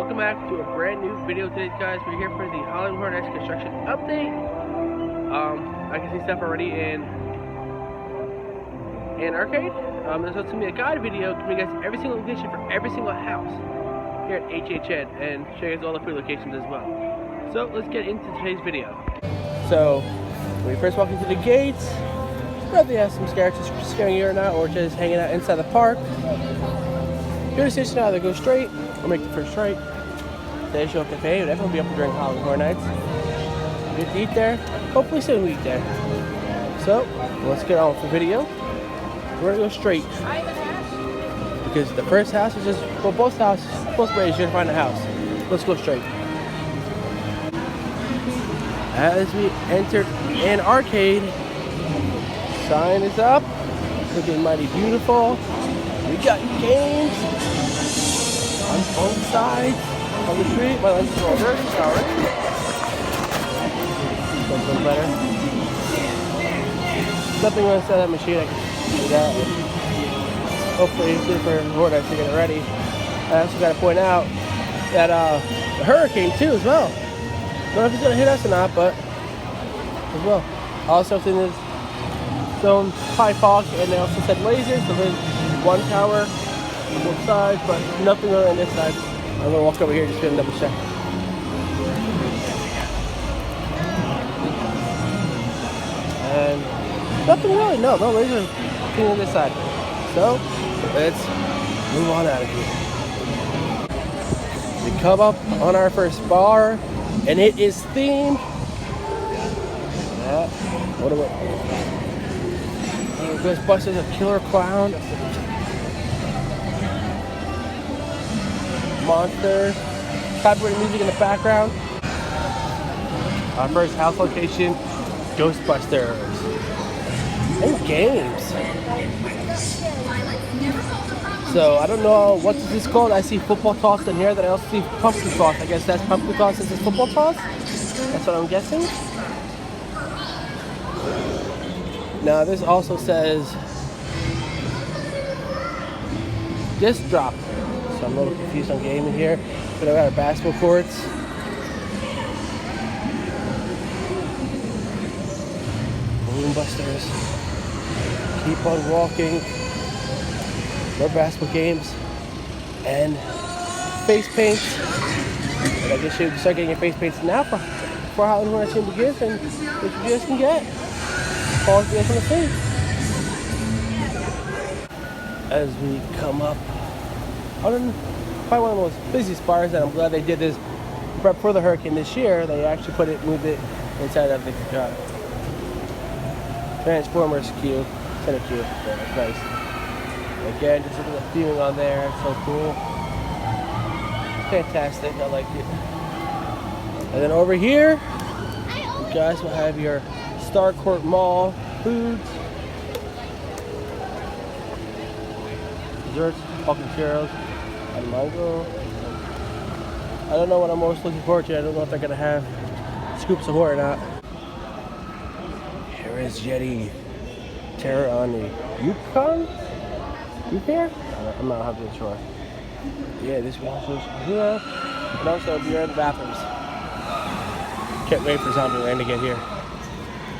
welcome back to a brand new video today, guys. We're here for the Hollywood Horror Nights construction update. I can see stuff already in arcade. There's also gonna be a guide video giving you guys every single location for every single house here at HHN and show you guys all the free locations as well. So let's get into today's video. So when you first walk into the gates, whether they have some characters scaring you or not, or just hanging out inside the park, your decision to either go straight or make the first right. They show up to pay, but everyone will be up during Hollywood Horror Nights. We get to eat there. Hopefully soon we eat there. So let's get on with the video. We're gonna go straight because the first house is just, well, both houses, both ways you're gonna find a house. Let's go straight. As we entered an arcade, sign is up, looking mighty beautiful. We got games on both sides of the street. My lens is all dirty, sorry. Something better. Something on the side of that machine, I can do that. Hopefully it's good for Horror Nights to get it ready. I also got to point out that the hurricane too as well. I don't know if it's going to hit us or not, but as well. Also in this zone, high fog, and they also said lasers, so there's one tower on both sides, but nothing really on this side. I'm going to walk over here just to double check. And nothing really, no lasers on this side. So, let's move on out of here. We come up on our first bar, and it is themed. What about Ghostbusters, a killer clown, monsters, copyrighted music in the background. Our first house location, Ghostbusters, and games. So I don't know what this is called. I see football toss in here. Then I also see pumpkin toss. I guess that's pumpkin toss. This is football toss. That's what I'm guessing. Now this also says disc drop. So I'm a little confused on gaming here. But I've got our basketball courts. Balloon busters. Keep on walking. More basketball games. And face paints. And I guess you start getting your face paints now for Halloween when I see the gift and what you guys can get. Follow us on the scene. As we come up on probably one of the most busiest bars, and I'm glad they did this prep for the hurricane this year. They actually moved it inside of the Transformers queue, center queue. Yeah, that's nice. Again, just look at the theming on there. It's so cool. Fantastic. I like it. And then over here, you guys will have your Starcourt Mall foods, desserts, fucking churros, and mango. I don't know what I'm most looking forward to. I don't know if they're gonna have scoops of horror or not. Here is Yeti Terror on the Yukon? Yukon? I'm not 100% sure. Yeah, this one also here, and also if you're in the bathrooms. Can't wait for Zombieland to get here.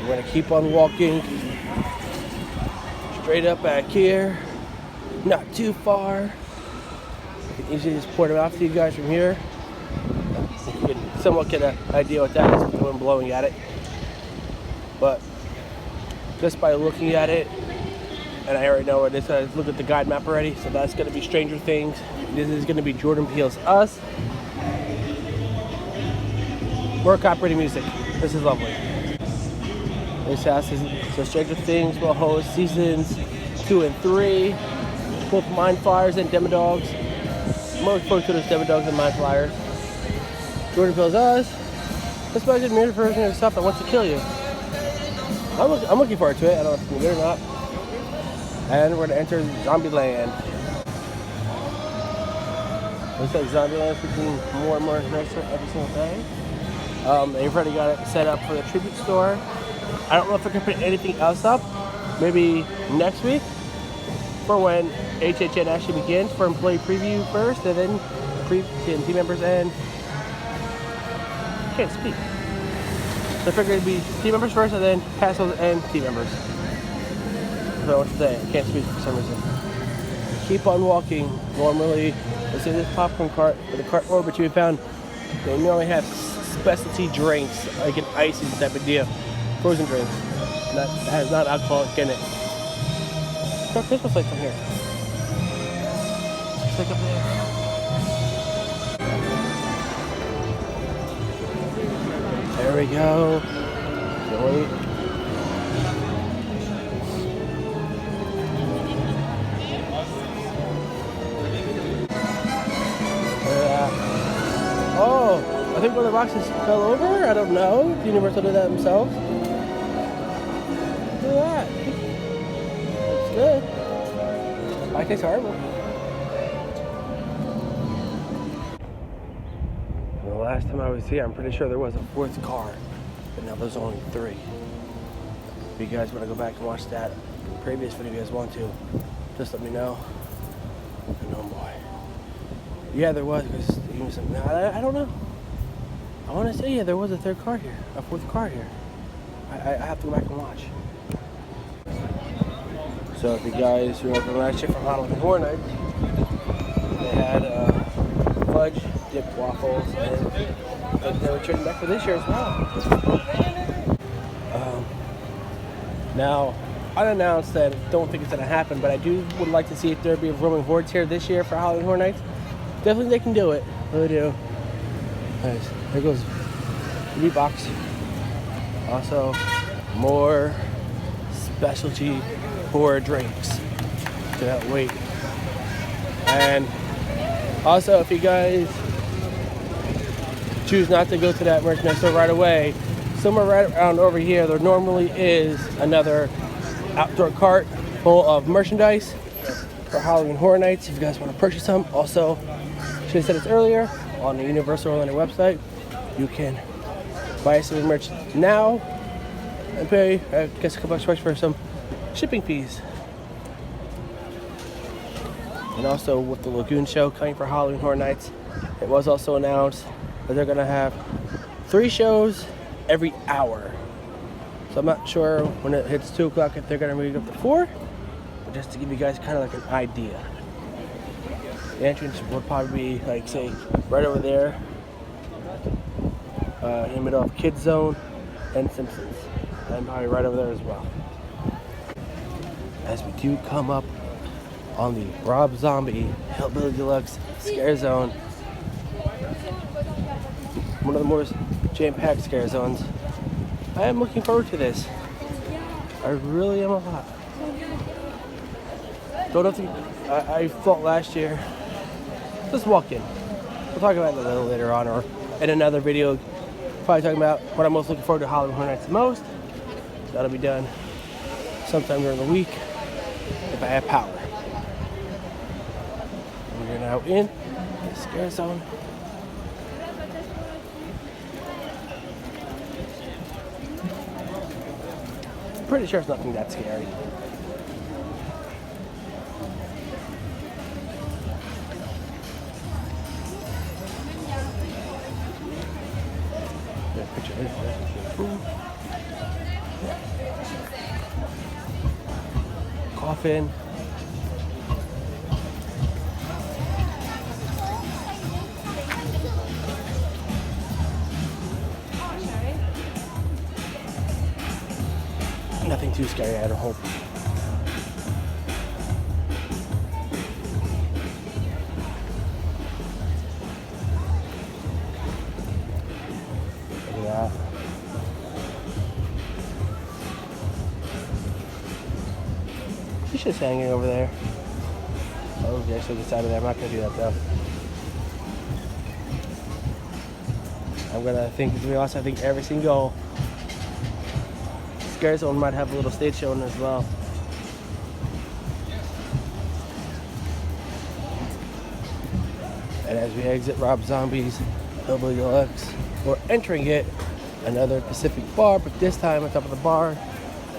We're gonna keep on walking straight up back here, not too far. I can easily just point it off to you guys from here. You can somewhat get an idea what that is with the wind blowing at it. But just by looking at it, and I already know what it is, I looked at the guide map already, so that's gonna be Stranger Things. This is gonna be Jordan Peele's Us. More copyrighted music. This is lovely. This house is so Stranger Things will host seasons 2 and 3, both Mind Flyers and Demo Dogs. I'm always forward to those Demo Dogs and Mind Flyers. Jordan Peele's Us. This might be a mirror version of stuff that wants to kill you. I'm looking forward to it. I don't know if it's gonna be good or not. And we're gonna enter Zombieland. Looks like Zombieland is getting more and more nicer every single day. They've already got it set up for the tribute store. I don't know if they're gonna put anything else up. Maybe next week. for when HHN actually begins for employee preview first, and then team members and can't speak. So I figured it'd be team members first, and then castles and team members. So what to say? I can't speak for some reason. Keep on walking. Normally, let's say this popcorn cart or the cart orbit you found, they normally have specialty drinks, like an icy type of deal, frozen drinks. That has not alcoholic in it. Got Christmas lights on here. It's like up there. There we go. Can't wait. Oh, I think one of the boxes fell over. I don't know. Universal did that themselves. Look at that. It's good. I taste horrible. The last time I was here, I'm pretty sure there was a fourth car, but now there's only 3. If you guys want to go back and watch that previous video, if you guys want to, just let me know. Oh boy. Yeah, there was. I don't know. I want to say, yeah, there was a third car here, a fourth car here. I have to go back and watch. So if you guys remember last year from Halloween Horror Nights, they had fudge dip waffles, and they were turning back for this year as well. Now, unannounced, that I don't think it's going to happen, but I would like to see if there be a roaming hordes here this year for Halloween Horror Nights. Definitely they can do it. Really do. Nice. There goes the box. Also, more specialty horror drinks. Cannot wait. And also, if you guys choose not to go to that merchandise store right away, somewhere right around over here, there normally is another outdoor cart full of merchandise for Halloween Horror Nights. If you guys want to purchase some, also, should have said this earlier, on the Universal Orlando website, you can buy some merch now and pay, I guess, a couple bucks for some shipping fees. And also with the Lagoon show coming for Halloween Horror Nights, it was also announced that they're going to have 3 shows every hour. So I'm not sure when it hits 2 o'clock if they're going to move it up to 4, but just to give you guys kind of like an idea. The entrance would probably be, like, say, right over there, in the middle of Kids Zone and Simpsons, and probably right over there as well. As we do come up on the Rob Zombie Hillbilly Deluxe Scare Zone, one of the more jam-packed scare zones. I am looking forward to this. I really am a lot. Don't have to. I thought last year. Just walk in. We'll talk about it a little later on, or in another video. Probably talking about what I'm most looking forward to Halloween Horror Nights the most. That'll be done sometime during the week if I have power. We're now in the scare zone. I'm pretty sure it's nothing that scary. Coffin. Nothing too scary, I don't hope. Look at that. She's just hanging over there. Oh, okay, so the side of there. I'm not gonna do that though. I'm gonna think, to be honest, I think every single scare zone might have a little stage showing as well. And as we exit Rob Zombie's Hillbilly Deluxe, we're entering it, another Pacific bar, but this time on top of the bar,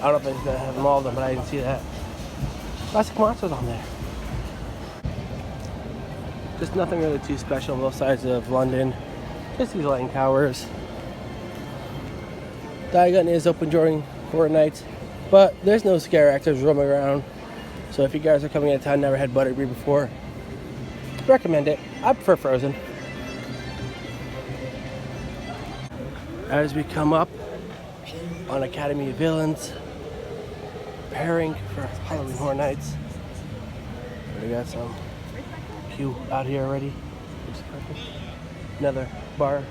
I don't know if it's gonna have them all of them, but I didn't see that. classic monsters on there. Just nothing really too special on both sides of London. Just these lighting towers. Dagon is open during horror nights, but there's no scare actors roaming around. So if you guys are coming into town, never had Butterbeer before, recommend it. I prefer Frozen. As we come up on Academy of Villains, preparing for Halloween Horror Nights. We got some queue out here already, which is perfect. Another bar,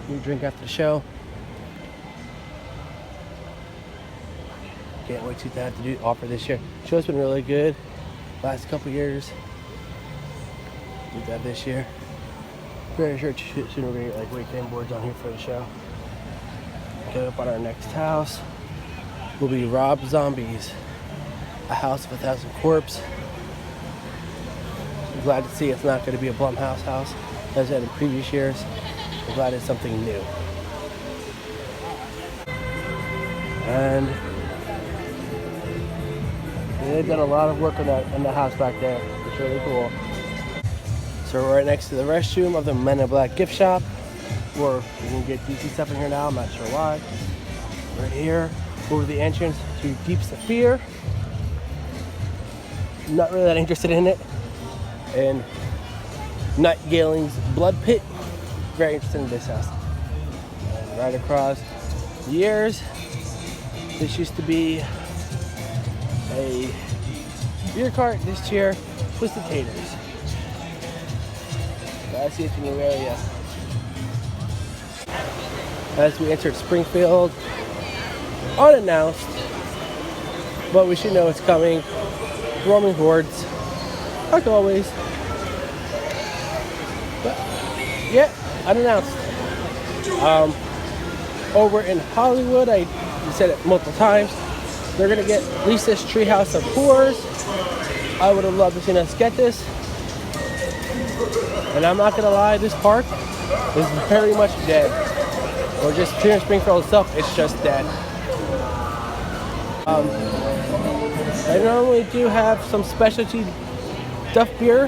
new drink after the show. Can't wait to have to offer this year. Show's been really good last couple years. Do that this year. Very sure soon we're gonna get like weekend boards on here for the show. Coming up on our next house will be Rob Zombie's A House of a Thousand Corpses. I'm glad to see it's not going to be a Blumhouse house as in previous years. I'm glad it's something new. And they've done a lot of work on that in the house back there. It's really cool. So we're right next to the restroom of the Men in Black gift shop. Or you can get DC stuff in here now, I'm not sure why. Right here, over the entrance to Deeps of Fear. Not really that interested in it. And Nightgaling's Blood Pit. Very interested in this house. And right across the years, this used to be a beer cart. This year, Twisted Taters. I see it's a new area. As we entered Springfield, unannounced, but we should know it's coming. Roaming hordes, like always. But yeah, unannounced. Over in Hollywood, I said it multiple times, they're gonna get Lisa's Treehouse of Horrors. I would have loved to see us get this. And I'm not gonna lie, this park is very much dead. Or just here in Springfield itself, it's just dead. I normally do have some specialty Duff Beer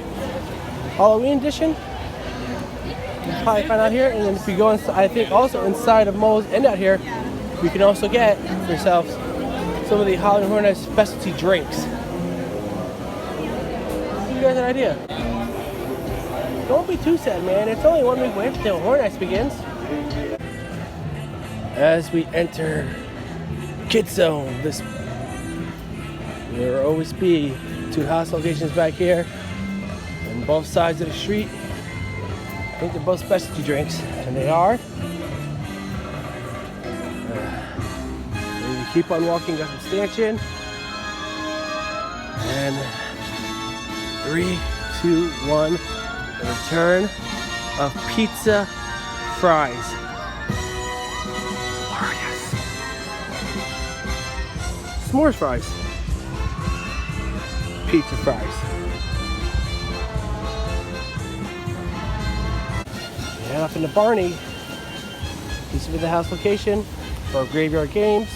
Halloween edition. You can probably find out here. And then if you go inside, I think also inside of Moe's and out here, you can also get yourselves some of the Halloween Horror Nights specialty drinks. Give you guys an idea. Don't be too sad, man. It's only 1 week away until Horror Nights begins. As we enter Kid Zone, there will always be 2 house locations back here on both sides of the street. I think they're both specialty drinks, and they are. And you keep on walking, got some stanchion. And 3, 2, 1, the return of pizza fries. S'mores fries. Pizza fries. Head up into Barney. This will be the house location for Graveyard Games.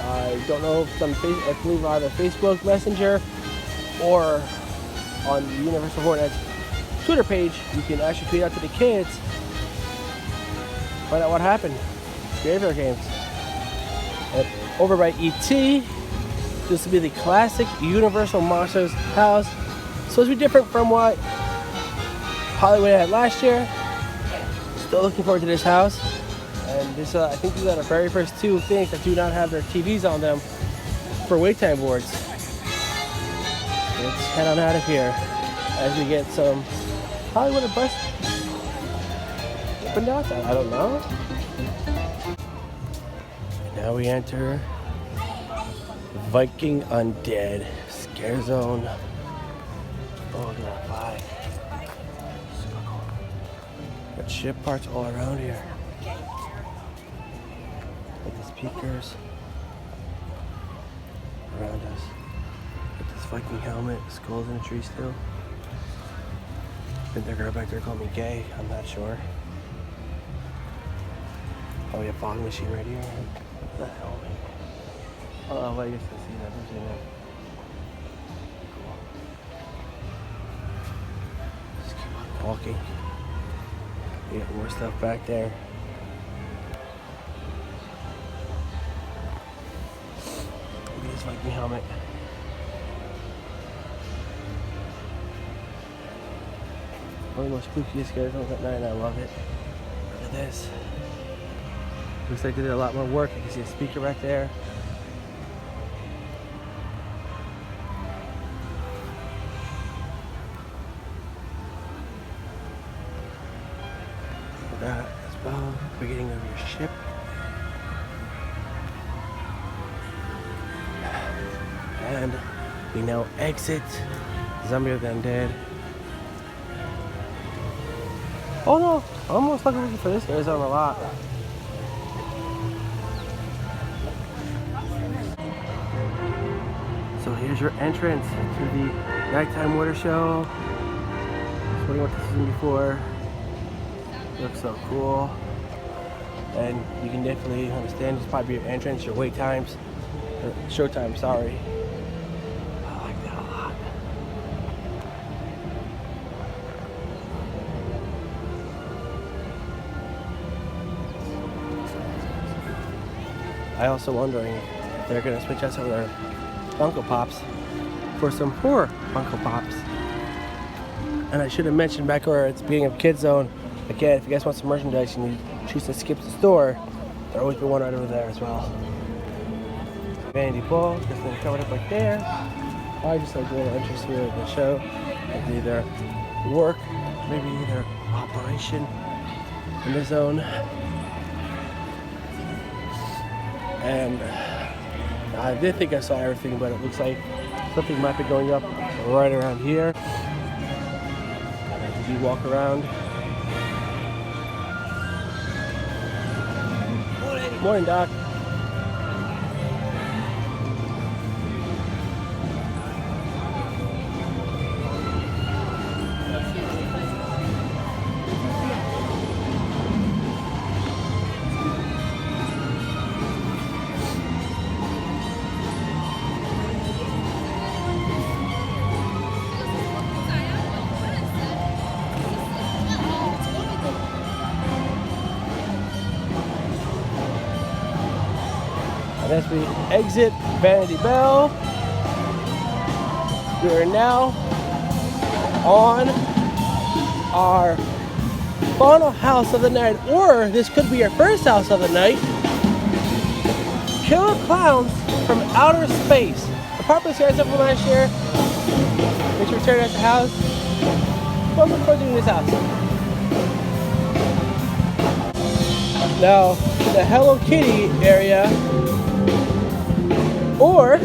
I don't know if it's on I believe either Facebook Messenger or on the Universal Horror Nights Twitter page. You can actually tweet out to the kids, find out what happened. Graveyard Games. And over by ET, this will be the classic Universal Monsters house. So it's be different from what Hollywood had last year. Still looking forward to this house. And this, I think these are the very first 2 things that do not have their TVs on them for wait time boards. Let's head on out of here as we get some Hollywood or bus opened out. I don't know. Now we enter Viking Undead Scare Zone. Oh, look at that fly. Got ship parts all around here. Got these peekers around us. Got this Viking helmet, skulls in a tree still. I think they're back there calling me gay, I'm not sure. Probably a fog machine right here. What the hell? Oh, I guess I see that. walking. We got more stuff back there. Look at this Viking helmet. One of the most spookiest scares at night, and I love it. Look at this. Looks like they did a lot more work. You can see a speaker back there. That as well, beginning of your ship. And we now exit Zombie of the Undead. Oh no, I'm almost looking for this Arizona a lot. So here's your entrance to the nighttime water show. Just wondering what this has been before. Looks so cool. And you can definitely understand this probably your entrance, your wait times, show time, sorry. I like that a lot. I also wondering if they're gonna switch out some of their Funko Pops for some horror Funko Pops. And I should have mentioned back where it's being a kid zone. Again, if you guys want some merchandise and you choose to skip the store, there'll always be one right over there as well. Vanity ball, just gonna cover it up right there. I just like a little interest here in the show. Like either work, maybe either operation in the zone. And I did think I saw everything, but it looks like something might be going up right around here. As you walk around. Morning, Doc. And as we exit Vanity Bell, we are now on our final house of the night, or this could be our first house of the night. Killer Clowns from Outer Space. The popular series from last year, which returned as a house. Well, look forward to this house. Now, to the Hello Kitty area, or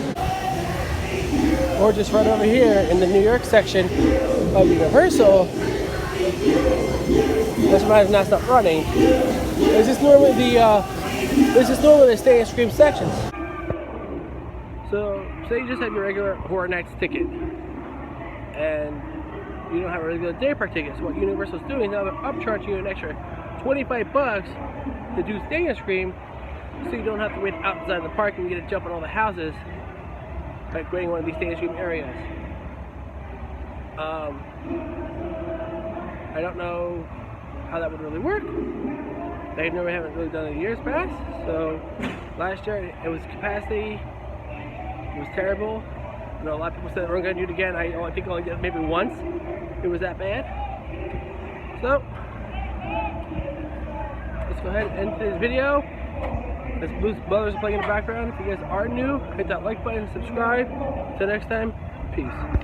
just right over here in the New York section of Universal. That's why it's not stopped running. This is normally the Stay and Scream sections. So say you just have your regular Horror Nights ticket, and you don't have a regular day park ticket. So what Universal's doing now, they're upcharging you an extra $25 to do Stay and Scream, so you don't have to wait outside the park and get a jump on all the houses by going to one of these Stay and Scream areas. I don't know how that would really work. They haven't really done it in years past. So last year it was capacity. It was terrible. You know, a lot of people said we're going to do it again. I think I only did it maybe once. It was that bad. So let's go ahead and end today's video. As Blues Brothers are playing in the background. If you guys are new, hit that like button, subscribe. Until next time, peace.